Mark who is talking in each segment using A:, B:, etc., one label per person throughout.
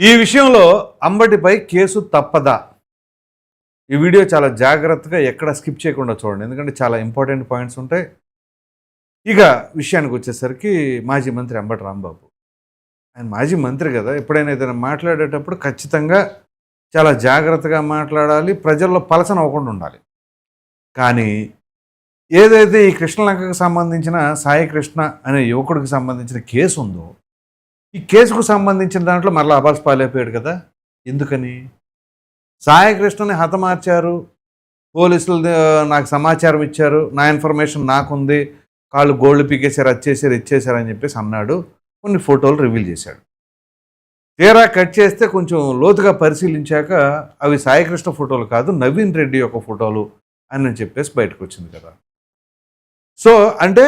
A: ఈ విషయంలో అంబటిపై కేసు తప్పదా? ఈ వీడియో చాలా జాగ్రత్తగా ఎక్కడ స్కిప్ చేయకుండా చూడండి. ఎందుకంటే చాలా ఇంపార్టెంట్ పాయింట్స్ ఉంటాయి. ఇక విషయానికి వచ్చేసరికి మాజీ మంత్రి అంబటి రాంబాబు. ఆయన మాజీ మంత్రి కదా! ఎప్పుడైనా ఏదైనా మాట్లాడేటప్పుడు ఖచ్చితంగా చాలా జాగ్రత్తగా మాట్లాడాలి. ప్రజల్లో పలచన అవ్వకుండా ఉండాలి. కానీ ఏదైతే ఈ కృష్ణలంకకు సంబంధించిన సాయి కృష్ణ అనే యువకుడికి సంబంధించిన కేసు ఉందో, ఈ కేసుకు సంబంధించిన దాంట్లో మరలా అబాస్ పాలైపోయాడు కదా! ఎందుకని? సాయి కృష్ణని హతమార్చారు. పోలీసులు నాకు సమాచారం ఇచ్చారు. నా ఇన్ఫర్మేషన్ నాకుంది. కాళ్ళు గోల్డ్ పీకేశారు, అది చేశారు, ఇది చేశారు అని చెప్పేసి అన్నాడు. కొన్ని ఫోటోలు రివీల్ చేశాడు. తీరా కట్ చేస్తే కొంచెం లోతుగా పరిశీలించాక అవి సాయికృష్ణ ఫోటోలు కాదు, నవీన్ రెడ్డి యొక్క ఫోటోలు అని చెప్పేసి బయటకు వచ్చింది కదా. సో అంటే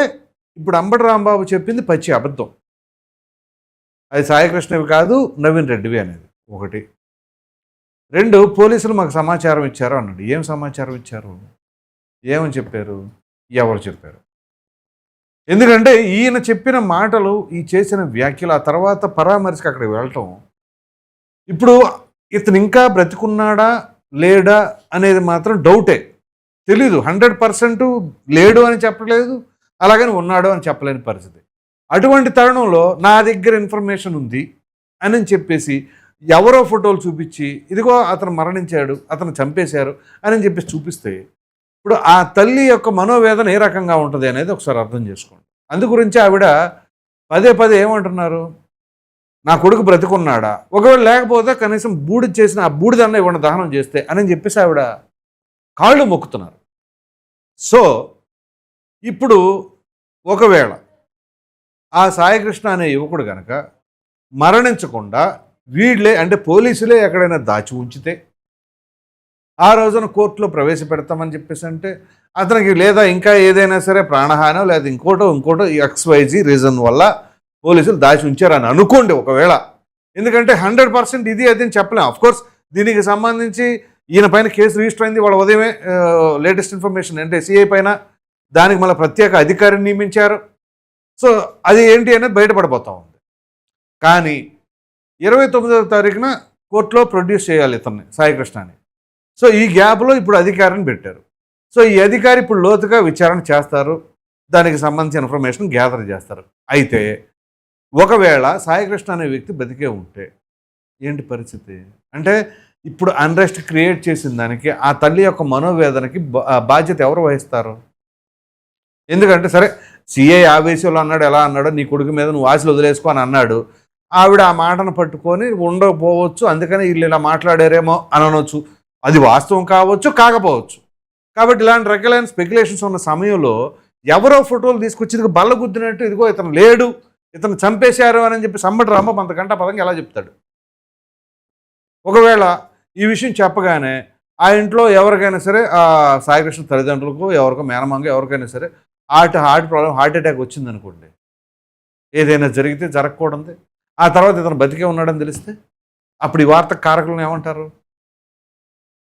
A: ఇప్పుడు అంబటి రాంబాబు చెప్పింది పచ్చి అబద్ధం. అది సాయికృష్ణవి కాదు, నవీన్ రెడ్డివి అనేది ఒకటి. రెండు, పోలీసులు మాకు సమాచారం ఇచ్చారు అన్నాడు. ఏం సమాచారం ఇచ్చారు? ఏమని చెప్పారు? ఎవరు చెప్పారు? ఎందుకంటే ఈయన చెప్పిన మాటలు, ఈ చేసిన వ్యాఖ్యలు, ఆ తర్వాత పరామర్శకు అక్కడికి వెళ్ళటం, ఇప్పుడు ఇతను ఇంకా బ్రతికున్నాడా లేడా అనేది మాత్రం డౌటే. తెలీదు. 100% లేడు అని చెప్పలేదు, అలాగని ఉన్నాడు అని చెప్పలేని పరిస్థితి. అటువంటి తరుణంలో నా దగ్గర ఇన్ఫర్మేషన్ ఉంది అని చెప్పేసి ఎవరో ఫోటోలు చూపించి, ఇదిగో అతను మరణించాడు, అతను చంపేశారు అని చెప్పేసి చూపిస్తే, ఇప్పుడు ఆ తల్లి యొక్క మనోవేదన ఏ రకంగా ఉంటుంది అనేది ఒకసారి అర్థం చేసుకోండి. అందు గురించి ఆవిడ పదే పదే ఏమంటున్నారు? నా కొడుకు బ్రతికున్నాడా, ఒకవేళ లేకపోతే కనీసం బూడిద చేసిన ఆ బూడిదన్న ఇవ్వండి దహనం చేస్తే అని చెప్పేసి ఆవిడ కాళ్ళు మొక్కుతున్నారు. సో ఇప్పుడు ఒకవేళ ఆ సాయికృష్ణ అనే యువకుడు కనుక మరణించకుండా వీళ్ళే, అంటే పోలీసులే ఎక్కడైనా దాచి ఉంచితే, ఆ రోజున కోర్టులో ప్రవేశపెడతామని చెప్పేసి అంటే అతనికి, లేదా ఇంకా ఏదైనా సరే ప్రాణహానో లేదా ఇంకోటో XYZ రీజన్ వల్ల పోలీసులు దాచి ఉంచారని అనుకోండి ఒకవేళ. ఎందుకంటే 100% ఇది అది అని చెప్పలేం. అఫ్కోర్స్ దీనికి సంబంధించి ఈయన పైన కేసు రిజిస్టర్ అయింది వాళ్ళ ఉదయమే. లేటెస్ట్ ఇన్ఫర్మేషన్ అంటే సిఐ పైన దానికి మళ్ళీ ప్రత్యేక అధికారిని నియమించారు. సో అది ఏంటి అనేది బయటపడిపోతూ ఉంది. కానీ 29వ తారీఖున కోర్టులో ప్రొడ్యూస్ చేయాలి ఇతన్ని, సాయికృష్ణని. సో ఈ గ్యాప్లో ఇప్పుడు అధికారిని పెట్టారు. సో ఈ అధికారి ఇప్పుడు లోతుగా విచారణ చేస్తారు, దానికి సంబంధించిన ఇన్ఫర్మేషన్ గ్యాదర్ చేస్తారు. అయితే ఒకవేళ సాయికృష్ణ అనే వ్యక్తి బతికే ఉంటే ఏంటి పరిస్థితి? అంటే ఇప్పుడు అన్రెస్ట్ క్రియేట్ చేసిన దానికి, ఆ తల్లి యొక్క మనోవేదనకి బాధ్యత ఎవరు వహిస్తారు? ఎందుకంటే సరే, సిఐ ఆవేశంలో అన్నాడు, ఎలా అన్నాడో, నీ కొడుకు మీద నువ్వు ఆశలు వదిలేసుకో అని అన్నాడు. ఆవిడ ఆ మాటను పట్టుకొని ఉండకపోవచ్చు, అందుకని వీళ్ళు ఇలా మాట్లాడారేమో అని అనొచ్చు. అది వాస్తవం కావచ్చు, కాకపోవచ్చు. కాబట్టి ఇలాంటి రకాలైన స్పెక్యులేషన్స్ ఉన్న సమయంలో ఎవరో ఫోటోలు తీసుకొచ్చి బల్ల గుద్దినట్టు, ఇదిగో ఇతను లేడు, ఇతను చంపేశారు అని చెప్పి అంబటి రాంబాబు అంత గంట పదంగా ఎలా చెప్తాడు? ఒకవేళ ఈ విషయం చెప్పగానే ఆ ఇంట్లో ఎవరికైనా సరే, ఆ సాయికృష్ణ తల్లిదండ్రులకు, ఎవరికో మేనమాంగ, ఎవరికైనా సరే హార్ట్ ప్రాబ్లం, హార్ట్ అటాక్ వచ్చిందనుకోండి, ఏదైనా జరిగితే జరగకూడదు, ఆ తర్వాత ఇతను బతికే ఉన్నాడని తెలిస్తే అప్పుడు ఈ వార్త కారకులను ఏమంటారు?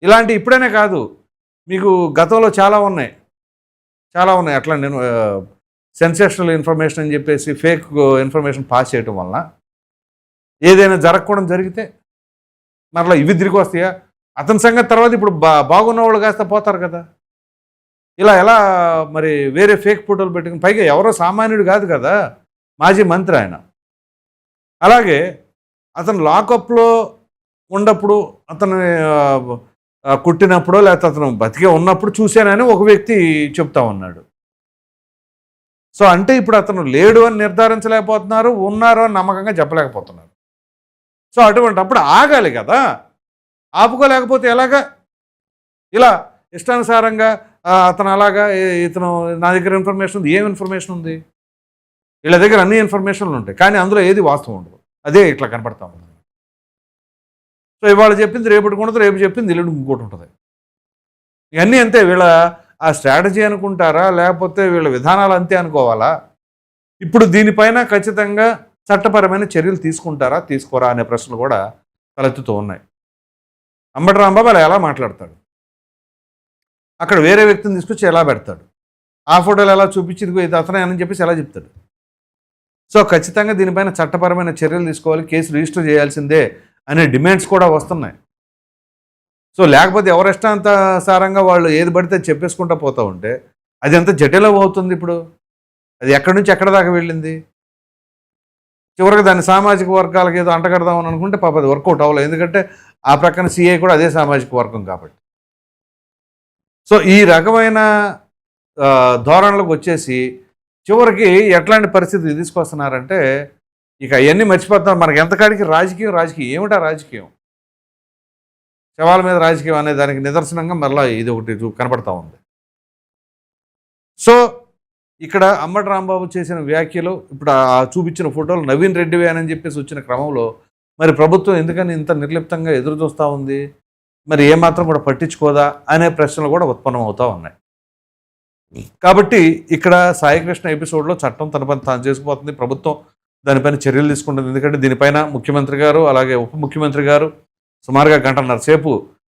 A: ఇలాంటి ఇప్పుడనే కాదు, మీకు గతంలో చాలా ఉన్నాయి అట్లా. నేను సెన్సేషనల్ ఇన్ఫర్మేషన్ అని చెప్పేసి ఫేక్ ఇన్ఫర్మేషన్ పాస్ చేయటం వలన ఏదైనా జరగకూడదు జరిగితే మరలా ఇవి తిరిగి వస్తాయా? అతని సంగతి తర్వాత ఇప్పుడు బాగున్న వాళ్ళు కాస్త పోతారు కదా. ఇలా ఎలా మరి వేరే ఫేక్ ఫోటోలు పెట్టుకుని, పైగా ఎవరో సామాన్యుడు కాదు కదా, మాజీ మంత్రి ఆయన. అలాగే అతను లాకప్లో ఉన్నప్పుడు, అతను కుట్టినప్పుడు, లేకపోతే అతను బతికే ఉన్నప్పుడు చూశానని ఒక వ్యక్తి చెప్తా ఉన్నాడు. సో అంటే ఇప్పుడు అతను లేడు అని నిర్ధారించలేకపోతున్నారు, ఉన్నారు అని నమ్మకంగా చెప్పలేకపోతున్నారు. సో అప్పుడు ఆగాలి కదా, ఆపుకోలేకపోతే ఎలాగా? ఇలా ఇష్టానుసారంగా అతను అలాగా, ఇతను నా దగ్గర ఇన్ఫర్మేషన్ ఉంది. ఏం ఇన్ఫర్మేషన్ ఉంది? వీళ్ళ దగ్గర అన్ని ఇన్ఫర్మేషన్లు ఉంటాయి, కానీ అందులో ఏది వాస్తవం ఉండదు. అదే ఇట్లా కనపడతా ఉంది. సో ఇవాళ చెప్పింది రేపటికి ఉండదు, రేపు చెప్పింది ఎల్లుండి ఇంకోటి ఉంటుంది. ఇవన్నీ అంతే. వీళ్ళ ఆ స్ట్రాటజీ అనుకుంటారా, లేకపోతే వీళ్ళ విధానాలు అంతే అనుకోవాలా? ఇప్పుడు దీనిపైన ఖచ్చితంగా చట్టపరమైన చర్యలు తీసుకుంటారా, తీసుకోరా అనే ప్రశ్నలు కూడా తలెత్తుతూ ఉన్నాయి. అంబటి రాంబాబు అలా ఎలా మాట్లాడతాడు? అక్కడ వేరే వ్యక్తిని తీసుకొచ్చి ఎలా పెడతాడు? ఆ ఫోటోలు ఎలా చూపించి ఇదిగో ఇది అతనే అని చెప్పేసి ఎలా చెప్తాడు? సో ఖచ్చితంగా దీనిపైన చట్టపరమైన చర్యలు తీసుకోవాలి, కేసు రిజిస్టర్ చేయాల్సిందే అనే డిమాండ్స్ కూడా వస్తున్నాయి. సో లేకపోతే ఎవరిష్టానుసారంగా వాళ్ళు ఏది పడితే చెప్పేసుకుంటూ పోతూ ఉంటే అది ఎంత జటిలం అవుతుంది ఇప్పుడు. అది ఎక్కడి నుంచి ఎక్కడ దాకా వెళ్ళింది. చివరికి దాన్ని సామాజిక వర్గాలకు ఏదో అంటగడదామని అనుకుంటే పాప అది వర్కౌట్ అవ్వలేదు. ఎందుకంటే ఆ ప్రక్కన సిఐ కూడా అదే సామాజిక వర్గం కాబట్టి. సో ఈ రకమైన ధోరణులకు వచ్చేసి చివరికి ఎట్లాంటి పరిస్థితి తీసుకొస్తున్నారంటే ఇక అవన్నీ మర్చిపోతున్నారు. మనకి ఎంతకాడికి రాజకీయం ఏమిటా రాజకీయం, శవాల మీద రాజకీయం అనే దానికి నిదర్శనంగా మరలా ఇది ఒకటి కనపడతా ఉంది. సో ఇక్కడ అంబటి రాంబాబు చేసిన వ్యాఖ్యలు ఇప్పుడు చూపించిన ఫోటోలు నవీన్ రెడ్డివే అని చెప్పేసి వచ్చిన క్రమంలో మరి ప్రభుత్వం ఎందుకని ఇంత నిర్లిప్తంగా ఎదురు చూస్తూ ఉంది, మరి ఏమాత్రం కూడా పట్టించుకోదా అనే ప్రశ్నలు కూడా ఉత్పన్నం అవుతూ ఉన్నాయి. కాబట్టి ఇక్కడ సాయికృష్ణ ఎపిసోడ్లో చట్టం తన పని తాను చేసుకుపోతుంది, ప్రభుత్వం దానిపైన చర్యలు తీసుకుంటుంది. ఎందుకంటే దీనిపైన ముఖ్యమంత్రి గారు అలాగే ఉప ముఖ్యమంత్రి గారు సుమారుగా గంటన్నర సేపు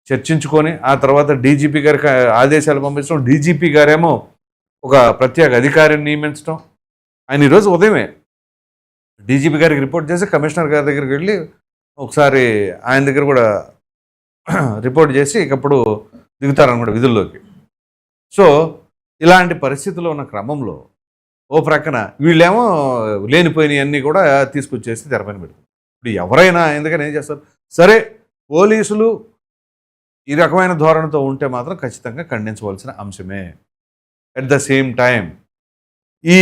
A: చర్చించుకొని ఆ తర్వాత డీజీపీ గారికి ఆదేశాలు పంపించడం, డీజీపీ గారేమో ఒక ప్రత్యేక అధికారిని నియమించడం. ఆయన ఈరోజు ఉదయమే డీజీపీ గారికి రిపోర్ట్ చేసి కమిషనర్ గారి దగ్గరికి వెళ్ళి ఒకసారి ఆయన దగ్గర కూడా రిపోర్ట్ చేసి ఇకప్పుడు దిగుతారనమాట విధుల్లోకి. సో ఇలాంటి పరిస్థితుల్లో ఉన్న క్రమంలో ఓ ప్రక్కన వీళ్ళేమో లేనిపోయినవన్నీ కూడా తీసుకొచ్చేసి తెరపైన పెడతారు. ఇప్పుడు ఎవరైనా ఎందుకని ఏం చేస్తారు, సరే పోలీసులు ఈ రకమైన ధోరణితో ఉంటే మాత్రం ఖచ్చితంగా ఖండించవలసిన అంశమే. అట్ ద సేమ్ టైం ఈ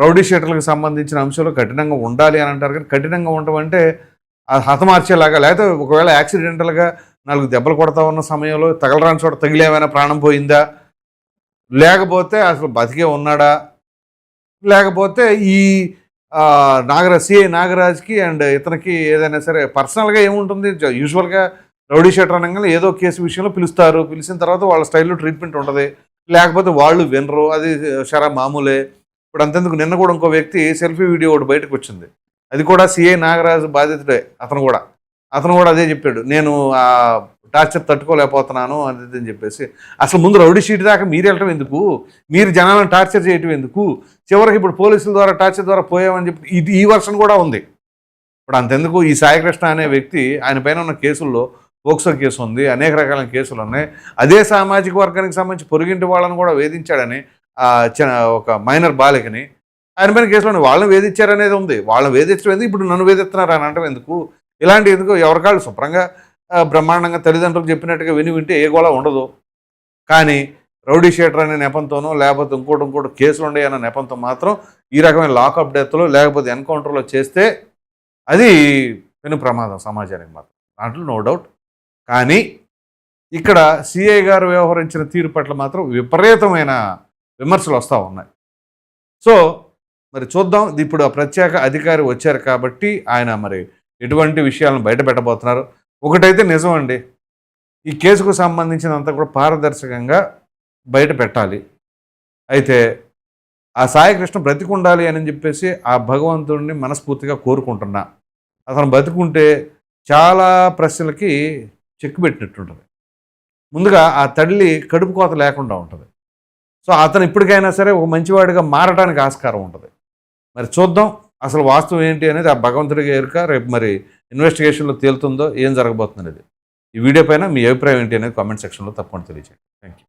A: రౌడీ షీటర్లకు సంబంధించిన అంశాలు కఠినంగా ఉండాలి అని అంటారు. కానీ కఠినంగా ఉండటం అంటే హతమార్చేలాగా, లేకపోతే ఒకవేళ యాక్సిడెంటల్గా 4 దెబ్బలు కొడతా ఉన్న సమయంలో తగలరాని చోట తగిలేమైనా ప్రాణం పోయిందా, లేకపోతే అసలు బతికే ఉన్నాడా, లేకపోతే ఈ సిఐ నాగరాజ్కి అండ్ ఇతనికి ఏదైనా సరే పర్సనల్గా ఏముంటుంది, యూజువల్గా రౌడీ షీటర్ అనగానే ఏదో కేసు విషయంలో పిలుస్తారు, పిలిచిన తర్వాత వాళ్ళ స్టైల్లో ట్రీట్మెంట్ ఉంటుంది, లేకపోతే వాళ్ళు వినరు, అది మామూలే. ఇప్పుడు అంతెందుకు నిన్న కూడా ఇంకో వ్యక్తి సెల్ఫీ వీడియో ఒకటి బయటకు వచ్చింది, అది కూడా సిఐ నాగరాజు బాధితుడే. అతను కూడా అదే చెప్పాడు, నేను ఆ టార్చర్ తట్టుకోలేకపోతున్నాను అని చెప్పేసి. అసలు ముందు రౌడీ షీట్ దాకా మీరు వెళ్ళటం ఎందుకు, మీరు జనాలను టార్చర్ చేయటం ఎందుకు, చివరికి ఇప్పుడు పోలీసుల ద్వారా టార్చర్ ద్వారా పోయామని చెప్పి ఈ వర్షన్ కూడా ఉంది. ఇప్పుడు అంతెందుకు, ఈ సాయికృష్ణ అనే వ్యక్తి ఆయన పైన ఉన్న కేసుల్లో పోక్సో కేసు ఉంది, అనేక రకాల కేసులు ఉన్నాయి. అదే సామాజిక వర్గానికి సంబంధించి పొరుగింటి వాళ్ళని కూడా వేధించాడని ఒక మైనర్ బాలికని ఆయన పైన కేసులో వాళ్ళని వేధించారనేది ఉంది. వాళ్ళని వేధించడం ఎందుకు, ఇప్పుడు నన్ను వేధిస్తున్నారు అని అంటే ఎందుకు, ఇలాంటి ఎందుకు, ఎవరికాళ్ళు శుభ్రంగా బ్రహ్మాండంగా తల్లిదండ్రులకు చెప్పినట్టుగా వింటే ఏ గోళ ఉండదు. కానీ రౌడీ షీటర్ అనే నెపంతోనో లేకపోతే ఇంకోటి కేసులు ఉండే అన్న నెపంతో మాత్రం ఈ రకమైన లాకప్ డెత్లో లేకపోతే ఎన్కౌంటర్లో చేస్తే అది పెను ప్రమాదం సమాజానికి మాత్రం, దాంట్లో నో డౌట్. కానీ ఇక్కడ సిఐ గారు వ్యవహరించిన తీరు పట్ల మాత్రం విపరీతమైన విమర్శలు వస్తూ ఉన్నాయి. సో మరి చూద్దాం, ఇప్పుడు ఆ ప్రత్యేక అధికారి వచ్చారు కాబట్టి ఆయన మరి ఎటువంటి విషయాలను బయట పెట్టబోతున్నారు. ఒకటైతే నిజం అండి, ఈ కేసుకు సంబంధించినంత కూడా పారదర్శకంగా బయట పెట్టాలి. అయితే ఆ సాయికృష్ణ బ్రతికుండాలి అని చెప్పేసి ఆ భగవంతుడిని మనస్ఫూర్తిగా కోరుకుంటున్నా. అతను బతికుంటే చాలా ప్రశ్నలకి చెక్ పెట్టినట్టుంటుంది. ముందుగా ఆ తల్లి కడుపు కోత లేకుండా ఉంటుంది. సో అతను ఇప్పటికైనా సరే ఒక మంచివాడిగా మారడానికి ఆస్కారం ఉంటుంది. మరి చూద్దాం అసలు వాస్తవం ఏంటి అనేది ఆ భగవంతుడిగా ఎరుక. రేపు మరి ఇన్వెస్టిగేషన్లో తేలుతుందో ఏం జరగబోతుంది అనేది. ఈ వీడియో పైన మీ అభిప్రాయం ఏంటి అనేది కామెంట్ సెక్షన్లో తప్పకుండా తెలియజేయండి. Thank you.